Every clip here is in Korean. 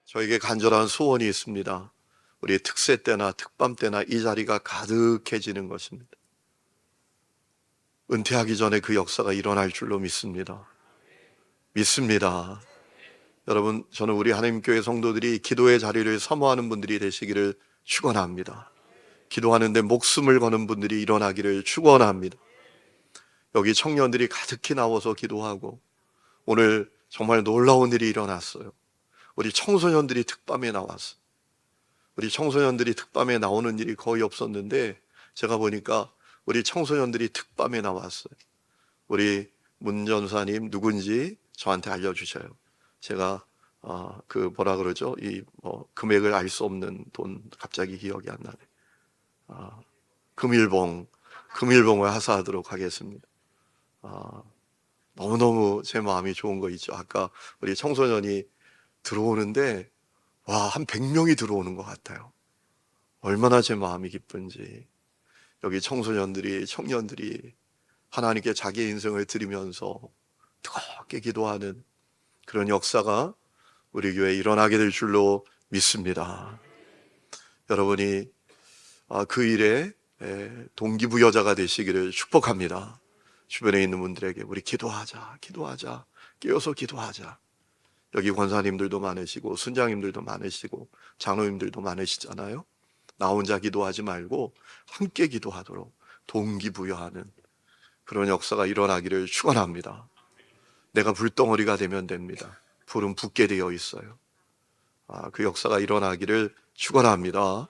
저에게 간절한 소원이 있습니다. 우리 특세 때나 특밤 때나 이 자리가 가득해지는 것입니다. 은퇴하기 전에 그 역사가 일어날 줄로 믿습니다. 믿습니다. 여러분, 저는 우리 하나님교회 성도들이 기도의 자리를 사모하는 분들이 되시기를 축원합니다. 기도하는데 목숨을 거는 분들이 일어나기를 축원합니다. 여기 청년들이 가득히 나와서 기도하고 오늘 정말 놀라운 일이 일어났어요. 우리 청소년들이 특밤에 나왔어요. 우리 청소년들이 특밤에 나오는 일이 거의 없었는데 제가 보니까 우리 청소년들이 특밤에 나왔어요. 우리 문 전사님 누군지 저한테 알려주셔요. 제가 그 뭐라 그러죠? 이 금액을 알 수 없는 돈 갑자기 기억이 안 나네. 금일봉을 하사하도록 하겠습니다. 너무너무 제 마음이 좋은 거 있죠. 아까 우리 청소년이 들어오는데 한 100명이 들어오는 것 같아요. 얼마나 제 마음이 기쁜지. 여기 청년들이 하나님께 자기의 인생을 드리면서 뜨겁게 기도하는 그런 역사가 우리 교회에 일어나게 될 줄로 믿습니다. 여러분이 그 일에 동기부여자가 되시기를 축복합니다. 주변에 있는 분들에게 우리 기도하자, 깨어서 기도하자. 여기 권사님들도 많으시고 순장님들도 많으시고 장로님들도 많으시잖아요. 나 혼자 기도하지 말고 함께 기도하도록 동기부여하는 그런 역사가 일어나기를 축원합니다. 내가 불덩어리가 되면 됩니다. 불은 붙게 되어 있어요. 그 역사가 일어나기를 축원합니다.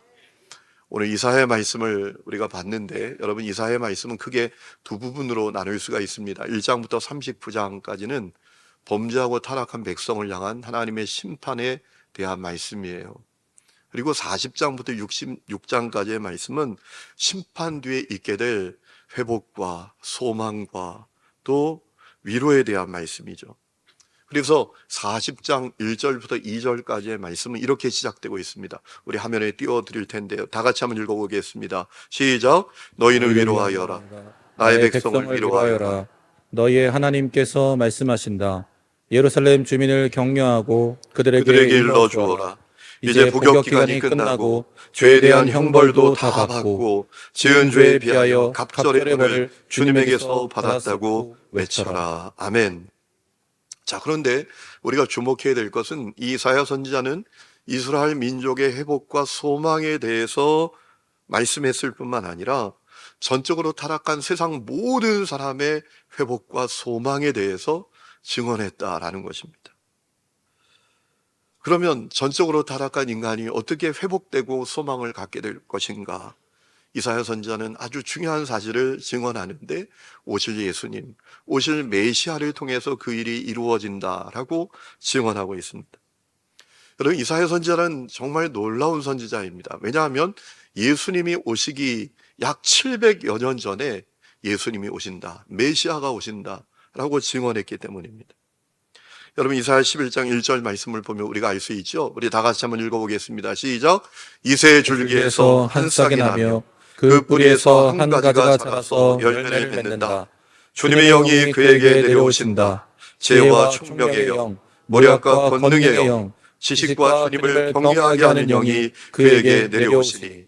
오늘 이사야의 말씀을 우리가 봤는데 여러분, 이사야의 말씀은 크게 두 부분으로 나눌 수가 있습니다. 1장부터 39장까지는 범죄하고 타락한 백성을 향한 하나님의 심판에 대한 말씀이에요. 그리고 40장부터 66장까지의 말씀은 심판 뒤에 있게 될 회복과 소망과 또 위로에 대한 말씀이죠. 그래서 40장 1절부터 2절까지의 말씀은 이렇게 시작되고 있습니다. 우리 화면에 띄워드릴 텐데요. 다 같이 한번 읽어보겠습니다. 시작. 너희는 위로하여라. 나의 백성을 위로하여라. 너희의 하나님께서 말씀하신다. 예루살렘 주민을 격려하고 그들에게 일러주어라. 이제 복역 기간이 끝나고 죄에 대한 형벌도 다 받고 지은 죄에 비하여 갑절의 벌을 주님에게서 받았다고 외쳐라. 아멘. 자, 그런데 우리가 주목해야 될 것은 이사야 선지자는 이스라엘 민족의 회복과 소망에 대해서 말씀했을 뿐만 아니라 전적으로 타락한 세상 모든 사람의 회복과 소망에 대해서 증언했다라는 것입니다. 그러면 전적으로 타락한 인간이 어떻게 회복되고 소망을 갖게 될 것인가? 이사야 선지자는 아주 중요한 사실을 증언하는데 오실 예수님, 오실 메시아를 통해서 그 일이 이루어진다라고 증언하고 있습니다. 여러분, 이사야 선지자는 정말 놀라운 선지자입니다. 왜냐하면 예수님이 오시기 약 700여 년 전에 예수님이 오신다, 메시아가 오신다라고 증언했기 때문입니다. 여러분, 이사야 11장 1절 말씀을 보면 우리가 알 수 있죠. 우리 다 같이 한번 읽어보겠습니다. 시작. 이새의 줄기에서 한 싹이 나며 그 뿌리에서 한 가지가 자라서 열매를 맺는다. 주님의 영이 그에게 내려오신다. 지혜와 총명의 영, 모략과 권능의 영, 지식과 주님을 경외하게 하는 영이 그에게 내려오시니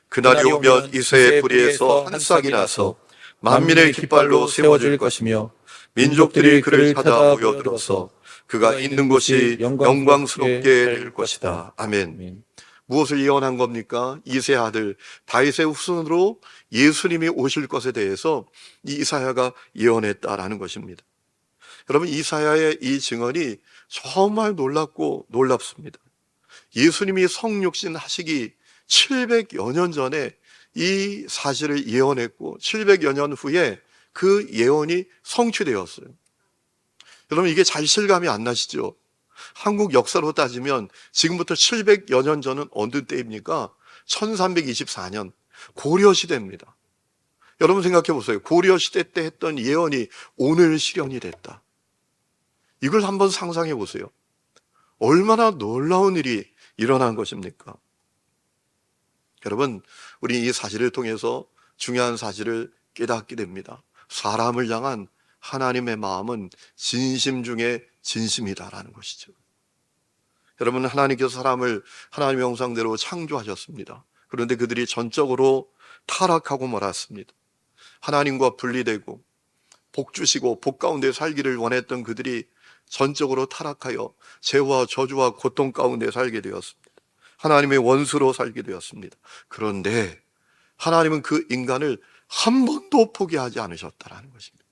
그날이 오면 이새의 뿌리에서 한 싹이 나서 만민의 깃발로 세워질 것이며 민족들이 그를 찾아 모여들어서 그가 있는 곳이 영광스럽게 될 것이다. 아멘. 무엇을 예언한 겁니까? 이새의 아들 다윗의 후손으로 예수님이 오실 것에 대해서 이 이사야가 예언했다라는 것입니다. 여러분, 이사야의 이 증언이 정말 놀랍고 놀랍습니다. 예수님이 성육신 하시기 700여 년 전에 이 사실을 예언했고 700여 년 후에 그 예언이 성취되었어요. 여러분, 이게 잘 실감이 안 나시죠? 한국 역사로 따지면 지금부터 700여 년 전은 어느 때입니까? 1324년 고려시대입니다. 여러분 생각해 보세요. 고려시대 때 했던 예언이 오늘 실현이 됐다. 이걸 한번 상상해 보세요. 얼마나 놀라운 일이 일어난 것입니까? 여러분, 우리 이 사실을 통해서 중요한 사실을 깨닫게 됩니다. 사람을 향한 하나님의 마음은 진심 중에 진심이다라는 것이죠. 여러분, 하나님께서 사람을 하나님의 형상대로 창조하셨습니다. 그런데 그들이 전적으로 타락하고 말았습니다. 하나님과 분리되고 복 주시고 복 가운데 살기를 원했던 그들이 전적으로 타락하여 죄와 저주와 고통 가운데 살게 되었습니다. 하나님의 원수로 살게 되었습니다. 그런데 하나님은 그 인간을 한 번도 포기하지 않으셨다라는 것입니다.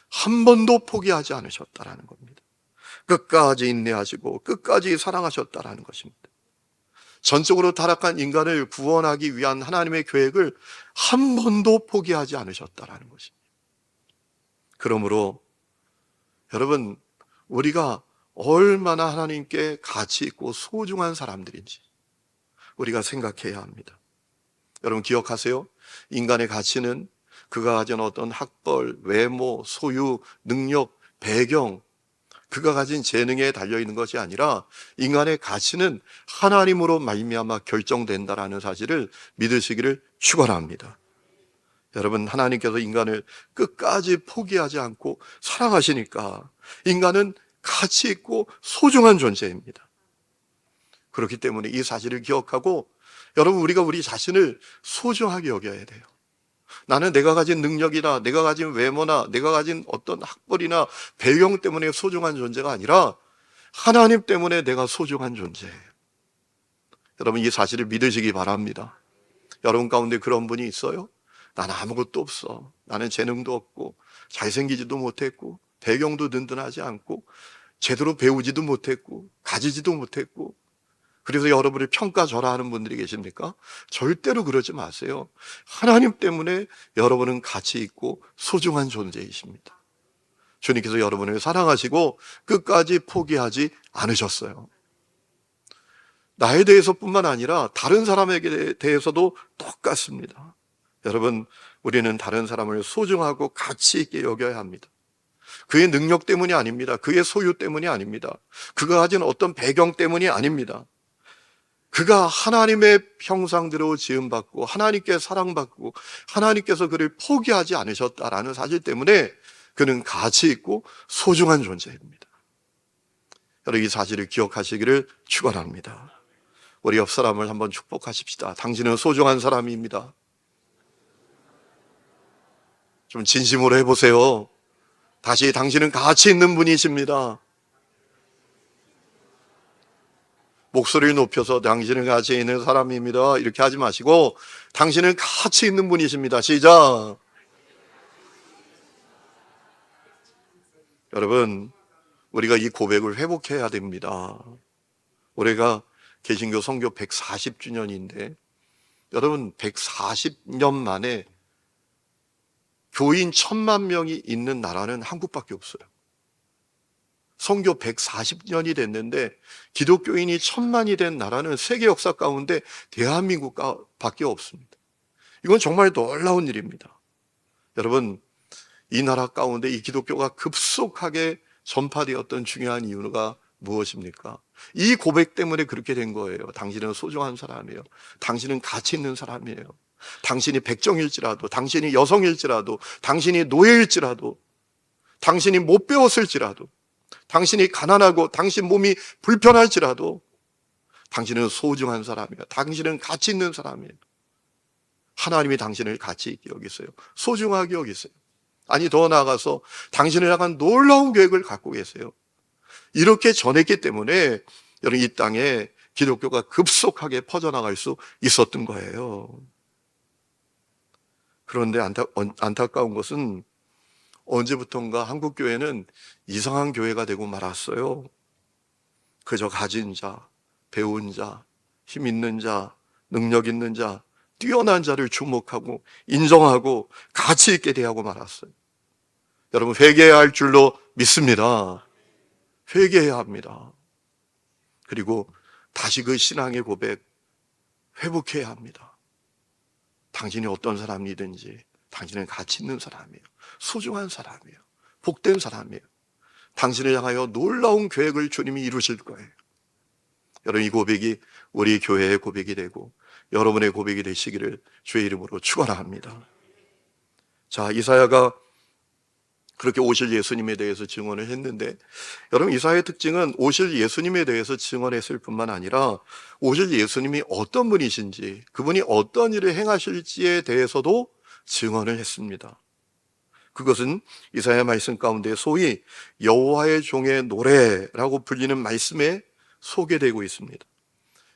한 번도 포기하지 않으셨다라는 겁니다. 끝까지 인내하시고 끝까지 사랑하셨다라는 것입니다. 전적으로 타락한 인간을 구원하기 위한 하나님의 계획을 한 번도 포기하지 않으셨다라는 것입니다. 그러므로 여러분, 우리가 얼마나 하나님께 가치 있고 소중한 사람들인지 우리가 생각해야 합니다. 여러분 기억하세요? 인간의 가치는 그가 가진 어떤 학벌, 외모, 소유, 능력, 배경, 그가 가진 재능에 달려있는 것이 아니라 인간의 가치는 하나님으로 말미암아 결정된다라는 사실을 믿으시기를 축원합니다. 여러분, 하나님께서 인간을 끝까지 포기하지 않고 사랑하시니까 인간은 가치 있고 소중한 존재입니다. 그렇기 때문에 이 사실을 기억하고 여러분, 우리가 우리 자신을 소중하게 여겨야 돼요. 나는 내가 가진 능력이나 내가 가진 외모나 내가 가진 어떤 학벌이나 배경 때문에 소중한 존재가 아니라 하나님 때문에 내가 소중한 존재예요. 여러분, 이 사실을 믿으시기 바랍니다. 여러분 가운데 그런 분이 있어요? 나는 아무것도 없어. 나는 재능도 없고 잘생기지도 못했고 배경도 든든하지 않고 제대로 배우지도 못했고 가지지도 못했고 그래서 여러분을 평가절하하는 분들이 계십니까? 절대로 그러지 마세요. 하나님 때문에 여러분은 가치 있고 소중한 존재이십니다. 주님께서 여러분을 사랑하시고 끝까지 포기하지 않으셨어요. 나에 대해서뿐만 아니라 다른 사람에게 대해서도 똑같습니다. 여러분, 우리는 다른 사람을 소중하고 가치 있게 여겨야 합니다. 그의 능력 때문이 아닙니다. 그의 소유 때문이 아닙니다. 그가 가진 어떤 배경 때문이 아닙니다. 그가 하나님의 형상대로 지음받고 하나님께 사랑받고 하나님께서 그를 포기하지 않으셨다라는 사실 때문에 그는 가치 있고 소중한 존재입니다. 여러분, 이 사실을 기억하시기를 축원합니다. 우리 옆 사람을 한번 축복하십시다. 당신은 소중한 사람입니다. 좀 진심으로 해보세요. 다시, 당신은 가치 있는 분이십니다. 목소리를 높여서 당신은 가치 있는 사람입니다. 이렇게 하지 마시고 당신은 가치 있는 분이십니다. 시작. 여러분, 우리가 이 고백을 회복해야 됩니다. 올해가 개신교 선교 140주년인데 여러분, 140년 만에 교인 1000만 명이 있는 나라는 한국밖에 없어요. 선교 140년이 됐는데 기독교인이 1000만이 된 나라는 세계 역사 가운데 대한민국밖에 없습니다. 이건 정말 놀라운 일입니다. 여러분, 이 나라 가운데 이 기독교가 급속하게 전파되었던 중요한 이유가 무엇입니까? 이 고백 때문에 그렇게 된 거예요. 당신은 소중한 사람이에요. 당신은 가치 있는 사람이에요. 당신이 백정일지라도, 당신이 여성일지라도, 당신이 노예일지라도, 당신이 못 배웠을지라도, 당신이 가난하고 당신 몸이 불편할지라도 당신은 소중한 사람이에요. 당신은 가치 있는 사람이에요. 하나님이 당신을 가치 있게 여기세요. 소중하게 여기세요. 아니, 더 나아가서 당신을 향한 놀라운 계획을 갖고 계세요. 이렇게 전했기 때문에 여러분, 이 땅에 기독교가 급속하게 퍼져나갈 수 있었던 거예요. 그런데 안타까운 것은 언제부턴가 한국교회는 이상한 교회가 되고 말았어요. 그저 가진 자, 배운 자, 힘 있는 자, 능력 있는 자, 뛰어난 자를 주목하고 인정하고 가치 있게 대하고 말았어요. 여러분, 회개해야 할 줄로 믿습니다. 회개해야 합니다. 그리고 다시 그 신앙의 고백 회복해야 합니다. 당신이 어떤 사람이든지 당신은 가치 있는 사람이에요. 소중한 사람이에요. 복된 사람이에요. 당신을 향하여 놀라운 계획을 주님이 이루실 거예요. 여러분, 이 고백이 우리 교회의 고백이 되고 여러분의 고백이 되시기를 주의 이름으로 축원합니다. 자, 이사야가 그렇게 오실 예수님에 대해서 증언을 했는데, 여러분 이사야의 특징은 오실 예수님에 대해서 증언했을 뿐만 아니라 오실 예수님이 어떤 분이신지, 그분이 어떤 일을 행하실지에 대해서도 증언을 했습니다. 그것은 이사야 말씀 가운데 소위 여호와의 종의 노래라고 불리는 말씀에 소개되고 있습니다.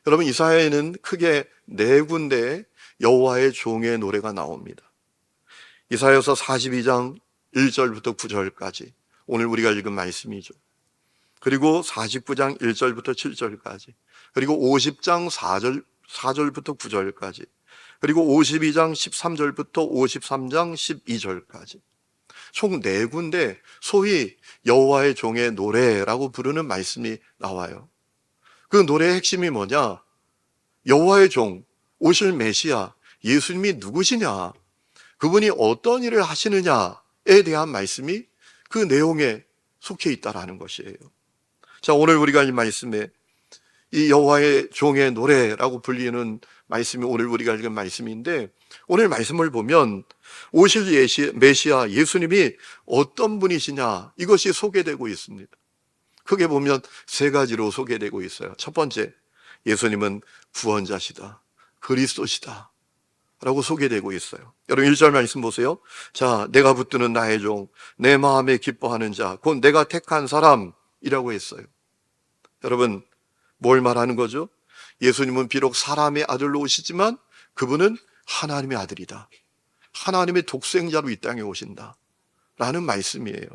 여러분 이사야에는 크게 네 군데의 여호와의 종의 노래가 나옵니다. 이사야서 42장 1절부터 9절까지, 오늘 우리가 읽은 말씀이죠. 그리고 49장 1절부터 7절까지, 그리고 50장 4절부터 9절까지, 그리고 52장 13절부터 53장 12절까지, 총 네 군데 소위 여호와의 종의 노래라고 부르는 말씀이 나와요. 그 노래의 핵심이 뭐냐? 여호와의 종, 오실 메시아, 예수님이 누구시냐? 그분이 어떤 일을 하시느냐에 대한 말씀이 그 내용에 속해 있다라는 것이에요. 자, 오늘 우리가 이 말씀에 이 여호와의 종의 노래라고 불리는 말씀이 오늘 우리가 읽은 말씀인데, 오늘 말씀을 보면 오실 메시아 예수님이 어떤 분이시냐, 이것이 소개되고 있습니다. 크게 보면 세 가지로 소개되고 있어요. 첫 번째, 예수님은 구원자시다, 그리스도시다 라고 소개되고 있어요. 여러분 1절 말씀 보세요. 자, 내가 붙드는 나의 종, 내 마음에 기뻐하는 자, 곧 내가 택한 사람이라고 했어요. 여러분 뭘 말하는 거죠? 예수님은 비록 사람의 아들로 오시지만 그분은 하나님의 아들이다, 하나님의 독생자로 이 땅에 오신다 라는 말씀이에요.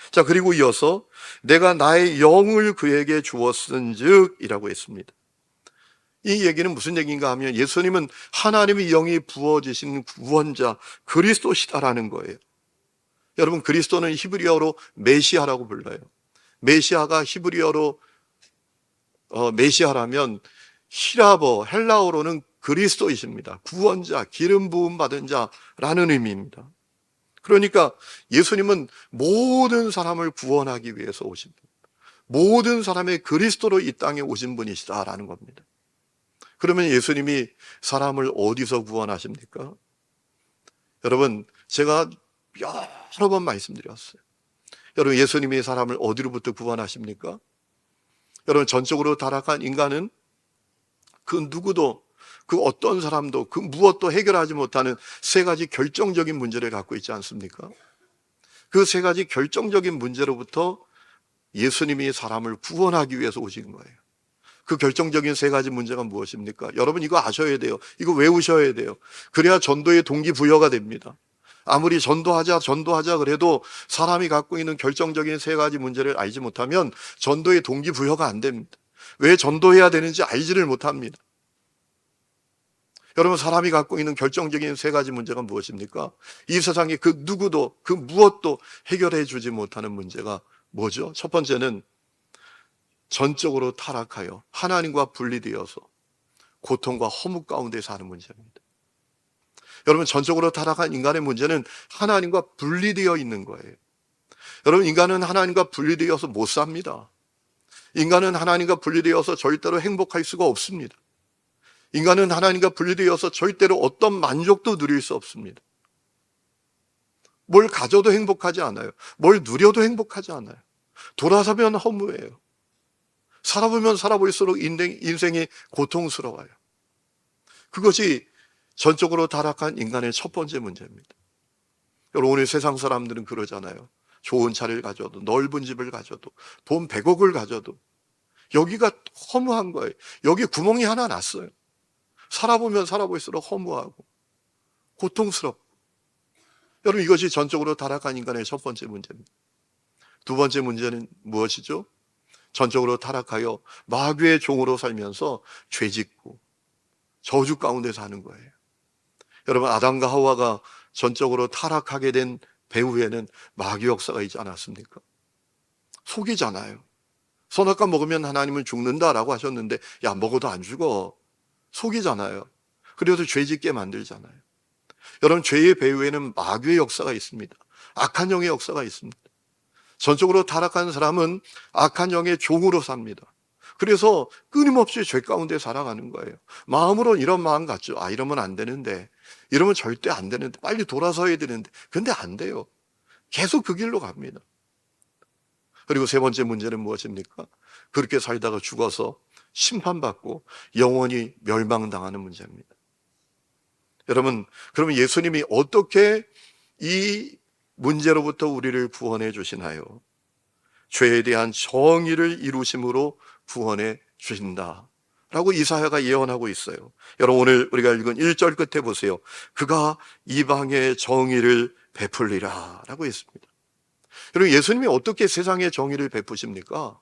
자, 그리고 이어서 내가 나의 영을 그에게 주었은즉 이라고 했습니다. 이 얘기는 무슨 얘기인가 하면 예수님은 하나님의 영이 부어지신 구원자 그리스도시다라는 거예요. 여러분 그리스도는 히브리어로 메시아라고 불러요. 메시아가 히브리어로 메시아라면 히라버 헬라어로는 그리스도이십니다. 구원자, 기름 부음 받은 자라는 의미입니다. 그러니까 예수님은 모든 사람을 구원하기 위해서 오신 분, 모든 사람의 그리스도로 이 땅에 오신 분이시다라는 겁니다. 그러면 예수님이 사람을 어디서 구원하십니까? 여러분 제가 여러 번 말씀드렸어요. 여러분 예수님이 사람을 어디로부터 구원하십니까? 여러분 전적으로 타락한 인간은 그 누구도, 그 어떤 사람도, 그 무엇도 해결하지 못하는 세 가지 결정적인 문제를 갖고 있지 않습니까? 그 세 가지 결정적인 문제로부터 예수님이 사람을 구원하기 위해서 오신 거예요. 그 결정적인 세 가지 문제가 무엇입니까? 여러분 이거 아셔야 돼요. 이거 외우셔야 돼요. 그래야 전도의 동기부여가 됩니다. 아무리 전도하자 그래도 사람이 갖고 있는 결정적인 세 가지 문제를 알지 못하면 전도의 동기부여가 안 됩니다. 왜 전도해야 되는지 알지를 못합니다. 여러분 사람이 갖고 있는 결정적인 세 가지 문제가 무엇입니까? 이 세상에 그 누구도, 그 무엇도 해결해 주지 못하는 문제가 뭐죠? 첫 번째는 전적으로 타락하여 하나님과 분리되어서 고통과 허무 가운데 사는 문제입니다. 여러분 전적으로 타락한 인간의 문제는 하나님과 분리되어 있는 거예요. 여러분 인간은 하나님과 분리되어서 못 삽니다. 인간은 하나님과 분리되어서 절대로 행복할 수가 없습니다. 인간은 하나님과 분리되어서 절대로 어떤 만족도 누릴 수 없습니다. 뭘 가져도 행복하지 않아요. 뭘 누려도 행복하지 않아요. 돌아서면 허무해요. 살아보면 살아볼수록 인생이 고통스러워요. 그것이 전적으로 타락한 인간의 첫 번째 문제입니다. 여러분 오늘 세상 사람들은 그러잖아요. 좋은 차를 가져도, 넓은 집을 가져도, 돈 100억을 가져도 여기가 허무한 거예요. 여기 구멍이 하나 났어요. 살아보면 살아볼수록 허무하고 고통스럽고. 여러분 이것이 전적으로 타락한 인간의 첫 번째 문제입니다. 두 번째 문제는 무엇이죠? 전적으로 타락하여 마귀의 종으로 살면서 죄짓고 저주 가운데 사는 거예요. 여러분 아담과 하와가 전적으로 타락하게 된 배후에는 마귀 역사가 있지 않았습니까? 속이잖아요. 선악과 먹으면 하나님은 죽는다라고 하셨는데 야 먹어도 안 죽어. 속이잖아요. 그래서 죄짓게 만들잖아요. 여러분 죄의 배후에는 마귀의 역사가 있습니다. 악한 영의 역사가 있습니다. 전적으로 타락한 사람은 악한 영의 종으로 삽니다. 그래서 끊임없이 죄 가운데 살아가는 거예요. 마음으로는 이런 마음 같죠. 이러면 안 되는데, 이러면 절대 안 되는데, 빨리 돌아서야 되는데, 근데 안 돼요. 계속 그 길로 갑니다. 그리고 세 번째 문제는 무엇입니까? 그렇게 살다가 죽어서 심판받고 영원히 멸망당하는 문제입니다. 여러분, 그러면 예수님이 어떻게 이 문제로부터 우리를 구원해 주시나요? 죄에 대한 정의를 이루심으로 구원해 주신다 라고 이사야가 예언하고 있어요. 여러분, 오늘 우리가 읽은 1절 끝에 보세요. 그가 이방의 정의를 베풀리라 라고 했습니다. 여러분, 예수님이 어떻게 세상에 정의를 베푸십니까?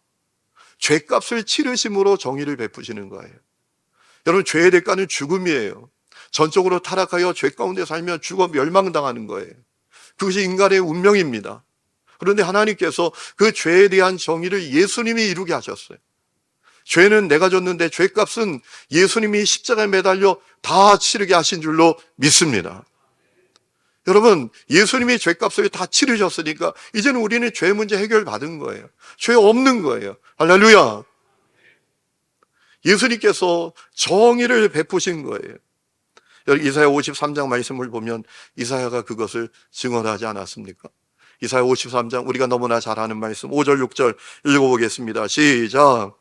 죄값을 치르심으로 정의를 베푸시는 거예요. 여러분, 죄의 대가는 죽음이에요. 전적으로 타락하여 죄 가운데 살면 죽어 멸망당하는 거예요. 그것이 인간의 운명입니다. 그런데 하나님께서 그 죄에 대한 정의를 예수님이 이루게 하셨어요. 죄는 내가 졌는데 죄값은 예수님이 십자가에 매달려 다 치르게 하신 줄로 믿습니다. 여러분, 예수님이 죄값을 다 치르셨으니까 이제는 우리는 죄 문제 해결받은 거예요. 죄 없는 거예요. 할렐루야. 예수님께서 정의를 베푸신 거예요. 이사야 53장 말씀을 보면 이사야가 그것을 증언하지 않았습니까? 이사야 53장 우리가 너무나 잘 아는 말씀 5절 6절 읽어보겠습니다. 시작.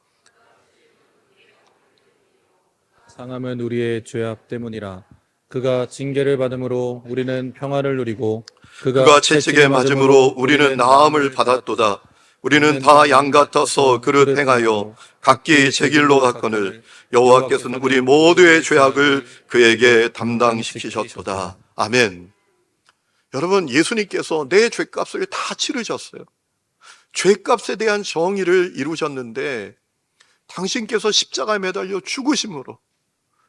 상함은 우리의 죄악 때문이라. 그가 징계를 받음으로 우리는 평화를 누리고 그가 채찍에 맞음으로 우리는 나음을 받았도다. 우리는 다 양 같아서 그릇 행하여 각기 제 길로 갔거늘 여호와께서는 우리 모두의 죄악을 그에게 담당시키셨도다. 아멘. 여러분, 예수님께서 내 죄값을 다 치르셨어요. 죄값에 대한 정의를 이루셨는데 당신께서 십자가에 매달려 죽으심으로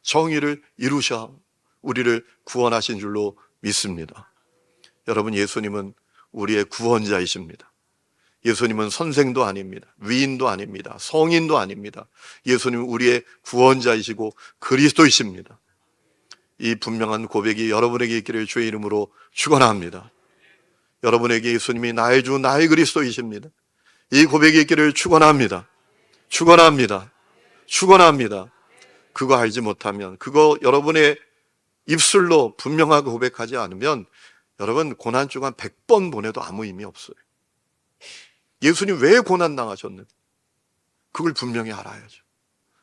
정의를 이루셔 우리를 구원하신 줄로 믿습니다. 여러분, 예수님은 우리의 구원자이십니다. 예수님은 선생도 아닙니다. 위인도 아닙니다. 성인도 아닙니다. 예수님은 우리의 구원자이시고 그리스도이십니다. 이 분명한 고백이 여러분에게 있기를 주의 이름으로 축원합니다. 여러분에게 예수님이 나의 주 나의 그리스도이십니다. 이 고백이 있기를 축원합니다. 축원합니다. 축원합니다. 그거 알지 못하면, 그거 여러분의 입술로 분명하게 고백하지 않으면 여러분 고난 주간 100번 보내도 아무 의미 없어요. 예수님 왜 고난 당하셨는지 그걸 분명히 알아야죠.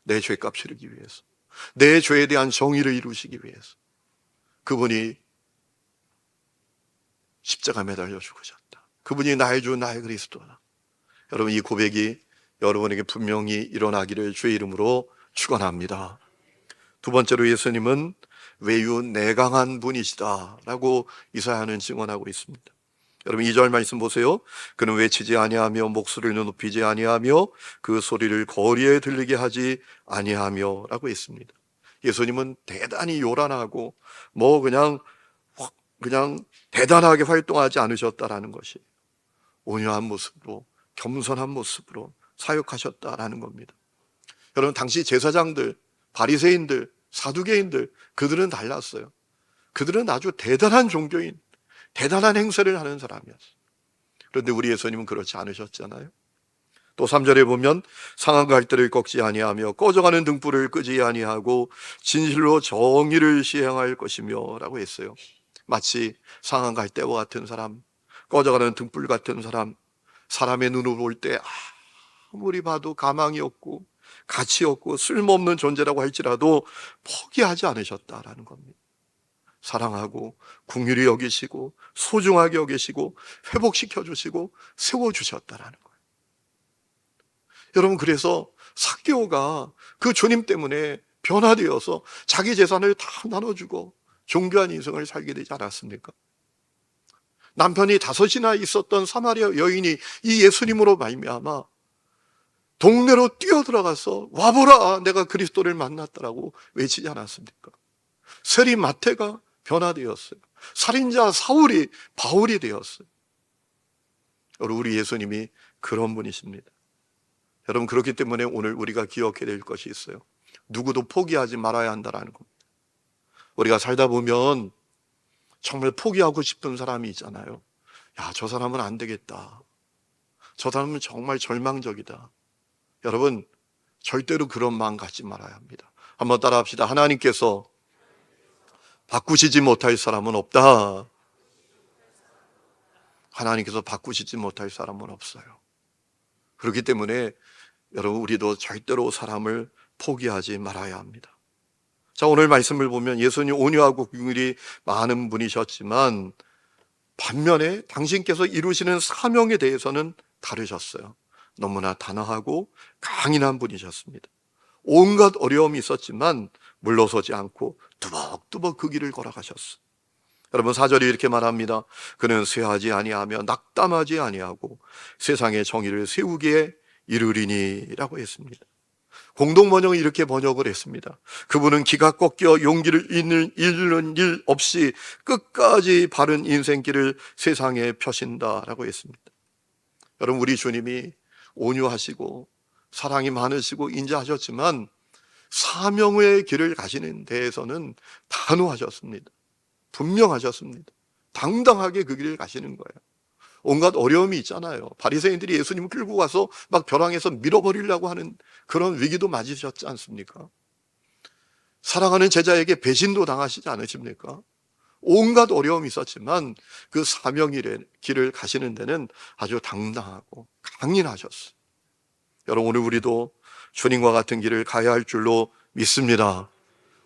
내 죄값 치르기 위해서, 내 죄에 대한 정의를 이루시기 위해서 그분이 십자가 매달려 죽으셨다. 그분이 나의 주 나의 그리스도다. 여러분, 이 고백이 여러분에게 분명히 일어나기를 주의 이름으로 축원합니다. 두 번째로 예수님은 외유 내강한 분이시다 라고 이사야는 증언하고 있습니다. 여러분, 2절 말씀 보세요. 그는 외치지 아니하며 목소리를 높이지 아니하며 그 소리를 거리에 들리게 하지 아니하며 라고 했습니다. 예수님은 대단히 요란하고 그냥 대단하게 활동하지 않으셨다라는 것이 온유한 모습으로 겸손한 모습으로 사역하셨다라는 겁니다. 여러분, 당시 제사장들, 바리새인들, 사두개인들 그들은 달랐어요. 그들은 아주 대단한 종교인, 대단한 행세를 하는 사람이었어요. 그런데 우리 예수님은 그렇지 않으셨잖아요. 또 3절에 보면 상한 갈대를 꺾지 아니하며 꺼져가는 등불을 끄지 아니하고 진실로 정의를 시행할 것이며 라고 했어요. 마치 상한 갈대와 같은 사람, 꺼져가는 등불 같은 사람, 사람의 눈으로 볼 때 아무리 봐도 가망이 없고 가치 없고 쓸모없는 존재라고 할지라도 포기하지 않으셨다라는 겁니다. 사랑하고 긍휼히 여기시고 소중하게 여기시고 회복시켜 주시고 세워주셨다라는 거예요. 여러분, 그래서 삭개오가 그 주님 때문에 변화되어서 자기 재산을 다 나눠주고 존귀한 인생을 살게 되지 않았습니까? 남편이 5이나 있었던 사마리아 여인이 이 예수님으로 말미암아 동네로 뛰어들어가서 와보라 내가 그리스도를 만났다라고 외치지 않았습니까? 세리 마태가 변화되었어요. 살인자 사울이 바울이 되었어요. 여러분, 우리 예수님이 그런 분이십니다. 여러분, 그렇기 때문에 오늘 우리가 기억해야 될 것이 있어요. 누구도 포기하지 말아야 한다는 겁니다. 우리가 살다 보면 정말 포기하고 싶은 사람이 있잖아요. 야, 저 사람은 안 되겠다. 저 사람은 정말 절망적이다. 여러분, 절대로 그런 마음 갖지 말아야 합니다. 한번 따라 합시다. 하나님께서 바꾸시지 못할 사람은 없다. 하나님께서 바꾸시지 못할 사람은 없어요. 그렇기 때문에 여러분, 우리도 절대로 사람을 포기하지 말아야 합니다. 자, 오늘 말씀을 보면 예수님 온유하고 긍휼이 많은 분이셨지만 반면에 당신께서 이루시는 사명에 대해서는 다르셨어요. 너무나 단호하고 강인한 분이셨습니다. 온갖 어려움이 있었지만 물러서지 않고 뚜벅뚜벅 그 길을 걸어가셨어요. 여러분, 4절이 이렇게 말합니다. 그는 쇠하지 아니하며 낙담하지 아니하고 세상의 정의를 세우기에 이르리니라고 했습니다. 공동번역은 이렇게 번역을 했습니다. 그분은 기가 꺾여 용기를 잃는 일 없이 끝까지 바른 인생길을 세상에 펴신다라고 했습니다. 여러분, 우리 주님이 온유하시고 사랑이 많으시고 인자하셨지만 사명의 길을 가시는 데에서는 단호하셨습니다. 분명하셨습니다. 당당하게 그 길을 가시는 거예요. 온갖 어려움이 있잖아요. 바리새인들이 예수님을 끌고 가서 막 벼랑에서 밀어버리려고 하는 그런 위기도 맞으셨지 않습니까? 사랑하는 제자에게 배신도 당하시지 않으십니까? 온갖 어려움이 있었지만 그 사명의 길을 가시는 데는 아주 당당하고 강인하셨어요. 여러분, 오늘 우리도 주님과 같은 길을 가야 할 줄로 믿습니다.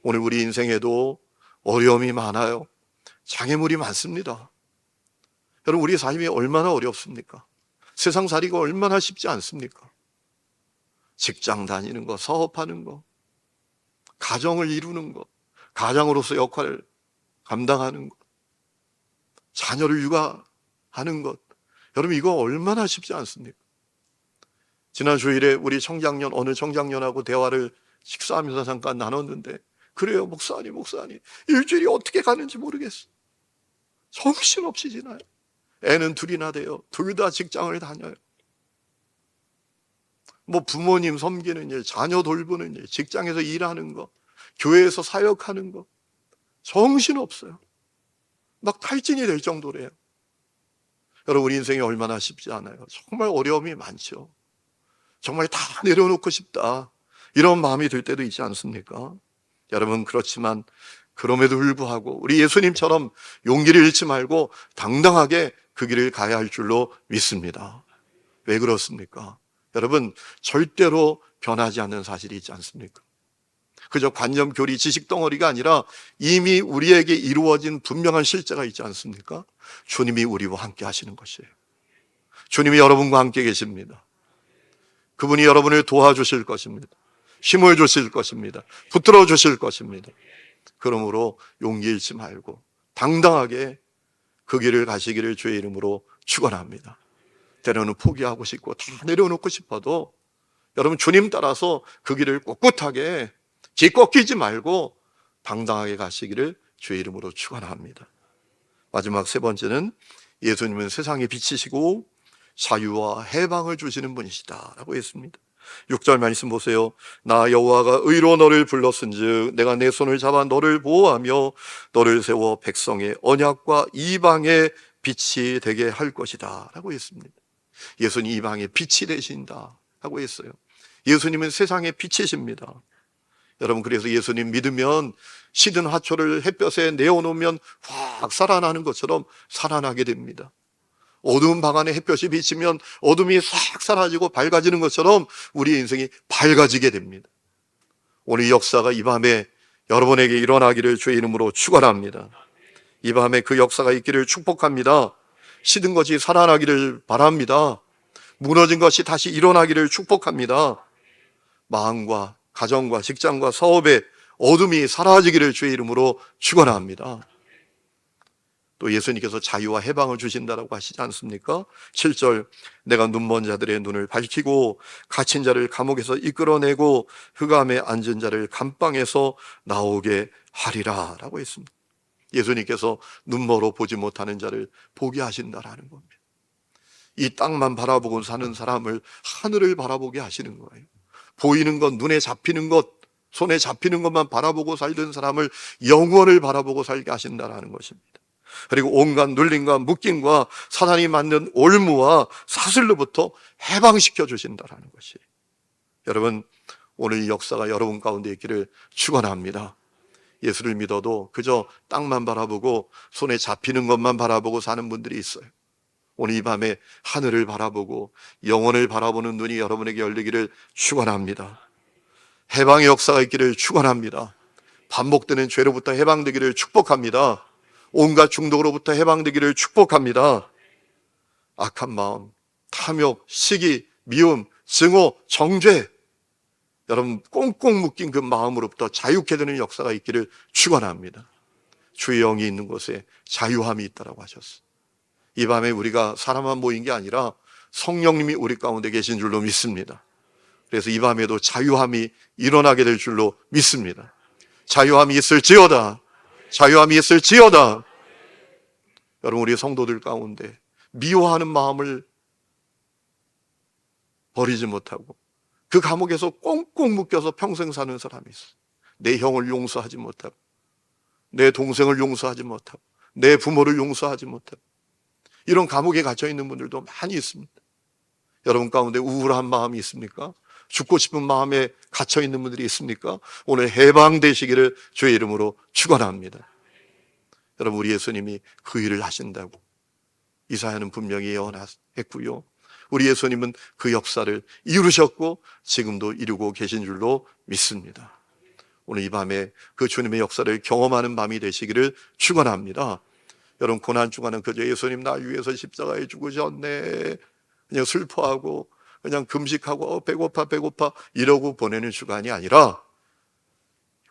오늘 우리 인생에도 어려움이 많아요. 장애물이 많습니다. 여러분, 우리 삶이 얼마나 어렵습니까? 세상살이가 얼마나 쉽지 않습니까? 직장 다니는 거, 사업하는 거, 가정을 이루는 거, 가장으로서 역할을 감당하는 것, 자녀를 육아하는 것, 여러분, 이거 얼마나 쉽지 않습니까? 지난 주일에 우리 청장년, 어느 청장년하고 대화를 식사하면서 잠깐 나눴는데, 그래요, 목사님, 일주일이 어떻게 가는지 모르겠어. 정신없이 지나요. 애는 둘이나 돼요. 둘 다 직장을 다녀요. 뭐 부모님 섬기는 일, 자녀 돌보는 일, 직장에서 일하는 거, 교회에서 사역하는 거, 정신없어요. 막 탈진이 될 정도래요. 여러분, 우리 인생이 얼마나 쉽지 않아요. 정말 어려움이 많죠. 정말 다 내려놓고 싶다, 이런 마음이 들 때도 있지 않습니까? 여러분, 그렇지만 그럼에도 불구하고 우리 예수님처럼 용기를 잃지 말고 당당하게 그 길을 가야 할 줄로 믿습니다. 왜 그렇습니까? 여러분, 절대로 변하지 않는 사실이 있지 않습니까? 그저 관념, 교리, 지식 덩어리가 아니라 이미 우리에게 이루어진 분명한 실제가 있지 않습니까? 주님이 우리와 함께 하시는 것이에요. 주님이 여러분과 함께 계십니다. 그분이 여러분을 도와주실 것입니다. 힘을 주실 것입니다. 붙들어 주실 것입니다. 그러므로 용기 잃지 말고 당당하게 그 길을 가시기를 주의 이름으로 축원합니다. 때로는 포기하고 싶고 다 내려놓고 싶어도 여러분, 주님 따라서 그 길을 꿋꿋하게 기꺾이지 말고 당당하게 가시기를 주의 이름으로 축원합니다. 마지막 세 번째는 예수님은 세상의 빛이시고 자유와 해방을 주시는 분이시다라고 했습니다. 6절 말씀 보세요. 나 여호와가 의로 너를 불렀은즉 내가 내 손을 잡아 너를 보호하며 너를 세워 백성의 언약과 이방의 빛이 되게 할 것이다 라고 했습니다. 예수님 이방의 빛이 되신다 하고 했어요. 예수님은 세상의 빛이십니다. 여러분, 그래서 예수님 믿으면 시든 화초를 햇볕에 내어놓으면 확 살아나는 것처럼 살아나게 됩니다. 어두운 방 안에 햇볕이 비치면 어둠이 싹 사라지고 밝아지는 것처럼 우리 인생이 밝아지게 됩니다. 오늘 역사가 이 밤에 여러분에게 일어나기를 주의 이름으로 축원합니다. 이 밤에 그 역사가 있기를 축복합니다. 시든 것이 살아나기를 바랍니다. 무너진 것이 다시 일어나기를 축복합니다. 마음과 가정과 직장과 사업에 어둠이 사라지기를 주의 이름으로 축원합니다. 또 예수님께서 자유와 해방을 주신다라고 하시지 않습니까? 7절, 내가 눈먼 자들의 눈을 밝히고 갇힌 자를 감옥에서 이끌어내고 흑암에 앉은 자를 감방에서 나오게 하리라 라고 했습니다. 예수님께서 눈멀어 보지 못하는 자를 보게 하신다라는 겁니다. 이 땅만 바라보고 사는 사람을 하늘을 바라보게 하시는 거예요. 보이는 것, 눈에 잡히는 것, 손에 잡히는 것만 바라보고 살던 사람을 영원을 바라보고 살게 하신다라는 것입니다. 그리고 온갖 눌림과 묶임과 사단이 만든 올무와 사슬로부터 해방시켜 주신다라는 것이, 여러분, 오늘 이 역사가 여러분 가운데 있기를 축원합니다. 예수를 믿어도 그저 땅만 바라보고 손에 잡히는 것만 바라보고 사는 분들이 있어요. 오늘 이 밤에 하늘을 바라보고 영혼을 바라보는 눈이 여러분에게 열리기를 축원합니다. 해방의 역사가 있기를 축원합니다. 반복되는 죄로부터 해방되기를 축복합니다. 온갖 중독으로부터 해방되기를 축복합니다. 악한 마음, 탐욕, 시기, 미움, 증오, 정죄, 여러분 꽁꽁 묶인 그 마음으로부터 자유케 되는 역사가 있기를 축원합니다. 주의 영이 있는 곳에 자유함이 있다라고 하셨어요. 이 밤에 우리가 사람만 모인 게 아니라 성령님이 우리 가운데 계신 줄로 믿습니다. 그래서 이 밤에도 자유함이 일어나게 될 줄로 믿습니다. 자유함이 있을지어다. 자유함이 있을지어다. 여러분, 우리 성도들 가운데 미워하는 마음을 버리지 못하고 그 감옥에서 꽁꽁 묶여서 평생 사는 사람이 있어요. 내 형을 용서하지 못하고, 내 동생을 용서하지 못하고, 내 부모를 용서하지 못하고, 이런 감옥에 갇혀 있는 분들도 많이 있습니다. 여러분 가운데 우울한 마음이 있습니까? 죽고 싶은 마음에 갇혀 있는 분들이 있습니까? 오늘 해방되시기를 주의 이름으로 축원합니다. 여러분, 우리 예수님이 그 일을 하신다고 이사야는 분명히 예언했고요. 우리 예수님은 그 역사를 이루셨고 지금도 이루고 계신 줄로 믿습니다. 오늘 이 밤에 그 주님의 역사를 경험하는 밤이 되시기를 축원합니다. 여러분, 고난주간은 그저 예수님 나 위해서 십자가에 죽으셨네, 그냥 슬퍼하고 그냥 금식하고 배고파 이러고 보내는 주간이 아니라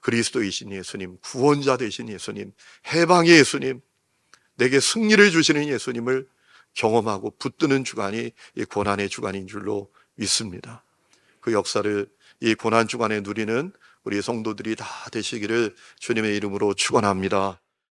그리스도이신 예수님, 구원자 되신 예수님, 해방의 예수님, 내게 승리를 주시는 예수님을 경험하고 붙드는 주간이 이 고난의 주간인 줄로 믿습니다. 그 역사를 이 고난 주간에 누리는 우리 성도들이 다 되시기를 주님의 이름으로 축원합니다.